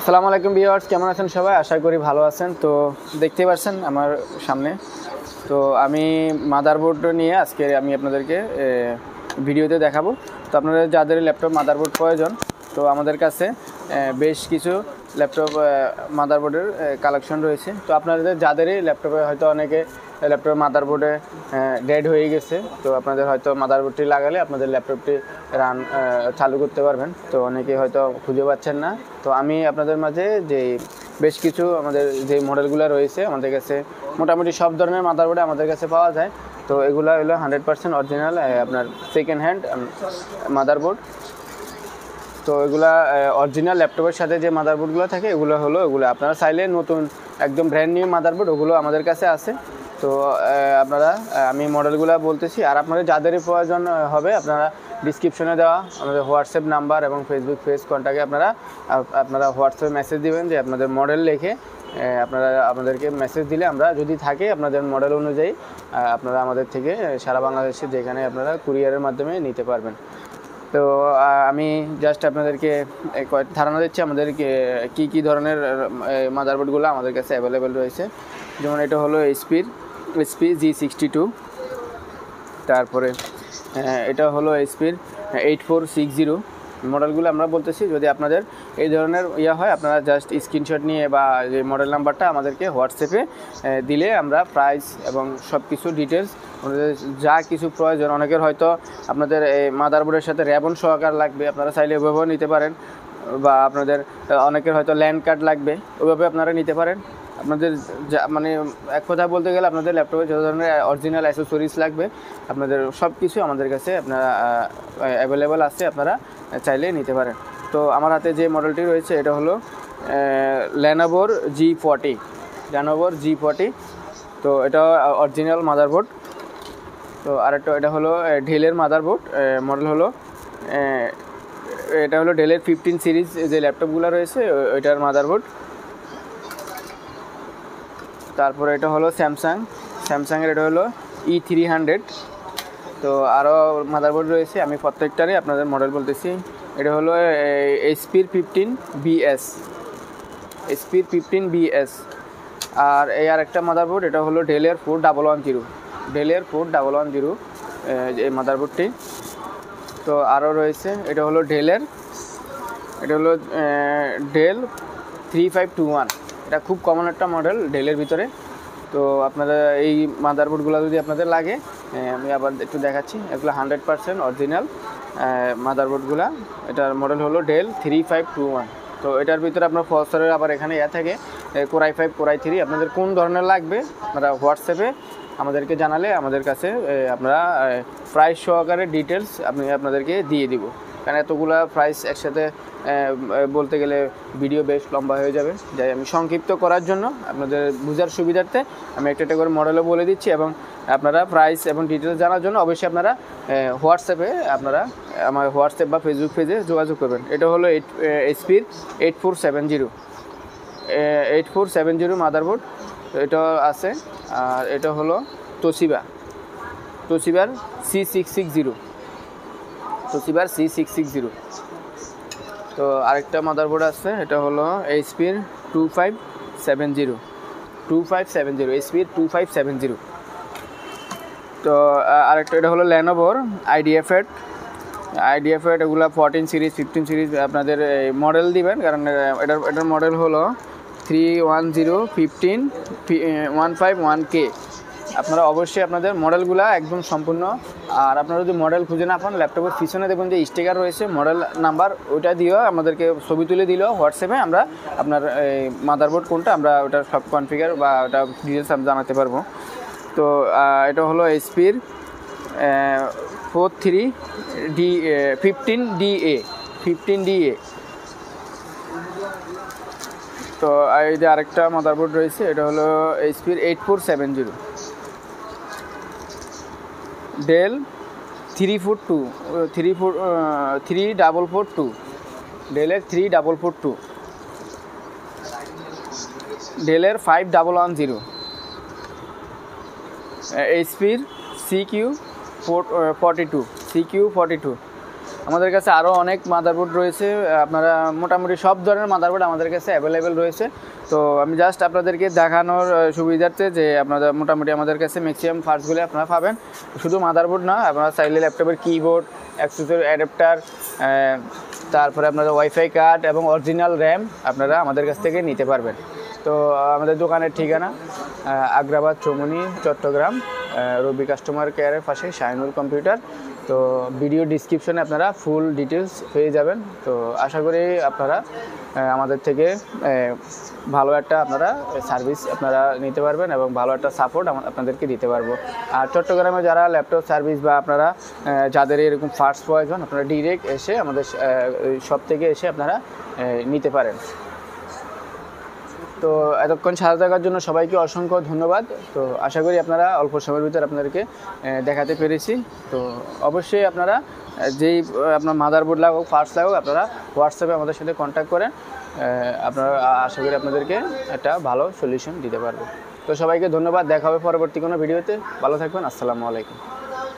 আসসালামু আলাইকুম ভিউয়ার্স, কেমন আছেন সবাই? আশা করি ভালো আছেন। তো দেখতেই পাচ্ছেন আমার সামনে, তো আমি মাদারবোর্ড নিয়ে আজকে আমি আপনাদেরকে ভিডিওতে দেখাবো। তো আপনাদের যাদের ল্যাপটপ মাদারবোর্ড প্রয়োজন, তো আমাদের কাছে বেশ কিছু ল্যাপটপ মাদারবোর্ডের কালেকশন রয়েছে। তো আপনাদের যাদেরই ল্যাপটপে হয়তো অনেকে ল্যাপটপের মাদারবোর্ডে ডেড হয়ে গেছে, তো আপনাদের হয়তো মাদারবোর্ডটি লাগালে আপনাদের ল্যাপটপটি চালু করতে পারবেন। তো অনেকে হয়তো খুঁজে পাচ্ছেন না, তো আমি আপনাদের মাঝে যে বেশ কিছু আমাদের যে মডেলগুলো রয়েছে আমাদের কাছে, মোটামুটি সব ধরনের মাদারবোর্ডে আমাদের কাছে পাওয়া যায়। তো এগুলো হলো 100% অরিজিনাল আপনার সেকেন্ড হ্যান্ড মাদারবোর্ড। তো এগুলা অরিজিনাল ল্যাপটপের সাথে যে মাদারবোর্ডগুলো থাকে এগুলো আপনারা চাইলে নতুন একদম ব্র্যান্ড নিউ মাদারবোর্ড ওগুলো আমাদের কাছে আছে। তো আপনারা আমি মডেলগুলো বলতেছি, আর আপনাদের যাদেরই প্রয়োজন হবে আপনারা ডিসক্রিপশনে দেওয়া আমাদের হোয়াটসঅ্যাপ নাম্বার এবং ফেসবুক পেজ কন্ট্যাক্টে আপনারা হোয়াটসঅ্যাপে মেসেজ দিবেন যে আপনাদের মডেল লিখে আপনারা আমাদেরকে মেসেজ দিলে আমরা যদি থাকে আপনাদের মডেল অনুযায়ী আপনারা আমাদের থেকে সারা বাংলাদেশে যেখানে আপনারা কুরিয়ারের মাধ্যমে নিতে পারবেন। তো আমি জাস্ট আপনাদেরকে ধারণা দিচ্ছি আমাদের কী ধরনের মাদারবোর্ডগুলো আমাদের কাছে অ্যাভেলেবেল রয়েছে। যেমন এটা হলো এইচপি G62, তারপরে এটা হলো এইচপির 8460 মডেলগুলো আমরা বলতেছি। যদি আপনাদের এই ধরনের হয় আপনারা জাস্ট স্ক্রিনশট নিয়ে বা যে মডেল নাম্বারটা আমাদেরকে হোয়াটসঅ্যাপে দিলে আমরা প্রাইস এবং সব কিছু ডিটেলস আমাদের যা কিছু প্রয়োজন, অনেকের হয়তো আপনাদের এই মাদারবোর্ডের সাথে র্যাবন সহকার লাগবে, আপনারা চাইলে ওইভাবেও নিতে পারেন, বা আপনাদের অনেকের হয়তো ল্যান্ড কার্ড লাগবে, ওইভাবে আপনারা নিতে পারেন। আপনাদের মানে এক কথা বলতে গেলে আপনাদের ল্যাপটপে যত ধরনের অরিজিনাল অ্যাসেসরিজ লাগবে আপনাদের সব কিছু আমাদের কাছে আপনারা অ্যাভেলেবেল আছে, আপনারা চাইলে নিতে পারেন। তো আমার হাতে যে মডেলটি রয়েছে এটা হলো লেনোভোর G40। তো এটা অরিজিনাল মাদারবোর্ড। তো আরেকটা এটা হলো ডেলের মাদারবোর্ড, মডেল হলো এটা হলো ডেলের 15 সিরিজ যে ল্যাপটপগুলো রয়েছে ওইটার মাদারবোর্ড। তারপরে এটা হলো স্যামসাংয়ের এটা হলো E300। তো আরও মাদারবোর্ড রয়েছে, আমি প্রত্যেকটারই আপনাদের মডেল বলতেছি। এটা হলো এইচপির 15BS। আর এই আরেকটা মাদারবোর্ড এটা হলো ডেলের 4110 এই মাদারবোর্ডটি। তো আরও রয়েছে এটা হলো ডেল 3521, এটা খুব কমন একটা মডেল ডেলের ভিতরে। তো আপনারা এই মাদারবোর্ডগুলো যদি আপনাদের লাগে আমি আবার একটু দেখাচ্ছি, এগুলো 100% অরিজিনাল মাদারবোর্ডগুলো। এটার মডেল হলো ডেল 3521। তো এটার ভিতরে আপনার প্রসেসরের আবার এখানে থাকে Core i5 Core i3। আপনাদের কোন ধরনের লাগবে আপনারা হোয়াটসঅ্যাপে আমাদেরকে জানালে আমাদের কাছে আপনারা প্রাইস সহকারে ডিটেলস আপনাদেরকে দিয়ে দিব, কারণ এতগুলা প্রাইস একসাথে বলতে গেলে ভিডিও বেশ লম্বা হয়ে যাবে। যাই আমি সংক্ষিপ্ত করার জন্য আপনাদের বোঝার সুবিধার্থে আমি একটা করে মডেলও বলে দিচ্ছি, এবং আপনারা প্রাইস এবং ডিটেলস জানার জন্য অবশ্যই আপনারা হোয়াটসঅ্যাপে আমার হোয়াটসঅ্যাপ বা ফেসবুক পেজে যোগাযোগ করবেন। এটা হলো এইচপির 8470 মাদারবোর্ড, এটা আছে। আর এটা হলো তোশিবার C660। তো আরেকটা মাদারবোর্ড আছে, এটা হলো এইচপির 2570 এইচপির 2570। তো আরেকটা এটা হলো লেনোভোর IDF8। এগুলো 14 সিরিজ 15 সিরিজ আপনাদের মডেল দিবেন, কারণ এটার মডেল হলো 31015151K। আপনারা অবশ্যই আপনাদের মডেলগুলা একদম সম্পূর্ণ। আর আপনারা যদি মডেল খুঁজে না পান, ল্যাপটপের পিছনে দেখবেন যে স্টিকার রয়েছে মডেল নাম্বার, ওইটা দিয়েও আমাদেরকে ছবি তুলে দিলেও হোয়াটসঅ্যাপে আমরা আপনার এই মাদারবোর্ড কোনটা আমরা ওটার সব কনফিগার বা ওটা ডিটেলস আমি জানাতে পারবো। তো এটা হলো এইচপির 15DA। তো এই যে আরেকটা মাদারবোর্ড রয়েছে এটা হলো এইচপির 8470 ডেল 3442 ডেলের 3442, ডেলের 5110, এইচপির CQ42 আমাদের কাছে আরও অনেক মাদারবোর্ড রয়েছে, আপনারা মোটামুটি সব ধরনের মাদারবোর্ড আমাদের কাছে অ্যাভেলেবেল রয়েছে। তো আমি জাস্ট আপনাদেরকে দেখানোর সুবিধার্থে যে আপনারা মোটামুটি আমাদের কাছে ম্যাক্সিমাম পার্টসগুলো আপনারা পাবেন। শুধু মাদারবোর্ড না, আপনারা চাইলে ল্যাপটপের কিবোর্ড, অ্যাক্সেসরি অ্যাডাপ্টার, তারপরে আপনাদের ওয়াইফাই কার্ড এবং অরিজিনাল র্যাম আপনারা আমাদের কাছ থেকে নিতে পারবেন। তো আমাদের দোকানের ঠিকানা আগ্রাবাদ, চৌমুহনী, চট্টগ্রাম, রবি কাস্টমার কেয়ারের পাশে শাহিনুর কম্পিউটার। তো ভিডিও ডিসক্রিপশনে আপনারা ফুল ডিটেলস পেয়ে যাবেন। তো আশা করি আপনারা আমাদের থেকে ভালো একটা আপনারা সার্ভিস আপনারা নিতে পারবেন এবং ভালো একটা সাপোর্ট আপনাদেরকে দিতে পারবো। আর চট্টগ্রামে যারা ল্যাপটপ সার্ভিস বা আপনারা যাদের এরকম পার্টস প্রয়োজন, আপনারা ডিরেক্ট এসে আমাদের শপ থেকে এসে আপনারা নিতে পারেন। তো এতক্ষণ সাথে থাকার জন্য সবাইকে অসংখ্য ধন্যবাদ। তো আশা করি আপনারা অল্প সময়ের ভিতরে আপনাদেরকে দেখাতে পেরেছি। তো অবশ্যই আপনারা যেই আপনার মাদারবোর্ড লাগুক, পার্টস লাগুক, আপনারা হোয়াটসঅ্যাপে আমাদের সাথে কন্ট্যাক্ট করেন। আপনারা আশা করি আপনাদেরকে একটা ভালো সলিউশন দিতে পারবো। তো সবাইকে ধন্যবাদ, দেখা হবে পরবর্তী কোনো ভিডিওতে। ভালো থাকবেন, আসসালামু আলাইকুম।